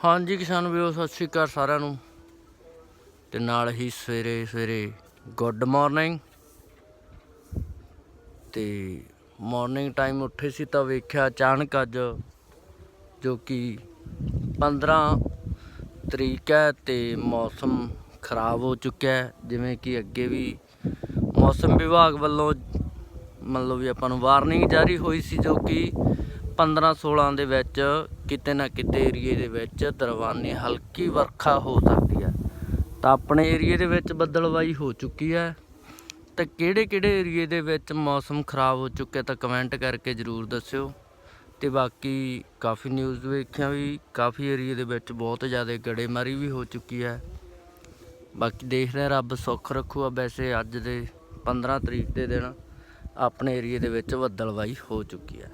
ਹਾਂਜੀ ਕਿਸਾਨ ਵੀਰੋ, ਸਤਿ ਸ਼੍ਰੀ ਅਕਾਲ ਸਾਰਿਆਂ ਨੂੰ। ਤੇ ਨਾਲ ਹੀ ਸਵੇਰੇ ਸਵੇਰੇ ਗੁੱਡ ਮਾਰਨਿੰਗ। ਤੇ ਮਾਰਨਿੰਗ ਟਾਈਮ ਉੱਠੇ ਸੀ ਤਾਂ ਵੇਖਿਆ ਅਚਾਨਕ ਅੱਜ ਜੋ ਕਿ 15 ਤਰੀਕ ਹੈ ਤੇ ਮੌਸਮ ਖਰਾਬ ਹੋ ਚੁੱਕਿਆ ਹੈ। ਜਿਵੇਂ ਕਿ ਅੱਗੇ ਵੀ ਮੌਸਮ ਵਿਭਾਗ ਵੱਲੋਂ ਮਤਲਬ ਵੀ ਆਪਾਂ ਨੂੰ ਵਾਰਨਿੰਗ ਜਾਰੀ ਹੋਈ ਸੀ, ਜੋ ਕਿ 15-16 ਦੇ ਵਿੱਚ ਕਿਤੇ ਨਾ ਕਿਤੇ ਏਰੀਏ ਦੇ ਵਿੱਚ ਦਰਵਾਨੀ ਹਲਕੀ ਵਰਖਾ ਹੋ ਸਕਦੀ ਹੈ। ਤਾਂ ਆਪਣੇ ਏਰੀਏ ਦੇ ਵਿੱਚ ਬੱਦਲਵਾਈ ਹੋ ਚੁੱਕੀ ਹੈ। ਤਾਂ ਕਿਹੜੇ ਏਰੀਏ ਦੇ ਵਿੱਚ ਮੌਸਮ ਖਰਾਬ ਹੋ ਚੁੱਕਿਆ ਤਾਂ ਕਮੈਂਟ ਕਰਕੇ ਜ਼ਰੂਰ ਦੱਸਿਓ। ਤੇ ਬਾਕੀ ਕਾਫੀ ਨਿਊਜ਼ ਵੇਖਿਆ ਵੀ ਕਾਫੀ ਏਰੀਏ ਦੇ ਵਿੱਚ ਬਹੁਤ ਜ਼ਿਆਦਾ ਗੜੇਮਾਰੀ ਵੀ ਹੋ ਚੁੱਕੀ ਹੈ। ਬਾਕੀ ਦੇਖ ਰਹੇ ਰੱਬ ਸੁੱਖ ਰੱਖੂਗਾ। ਵੈਸੇ ਅੱਜ ਦੇ 15 ਤਰੀਕ ਦੇ ਦਿਨ ਆਪਣੇ ਏਰੀਏ ਦੇ ਵਿੱਚ ਬੱਦਲਵਾਈ ਹੋ ਚੁੱਕੀ ਹੈ।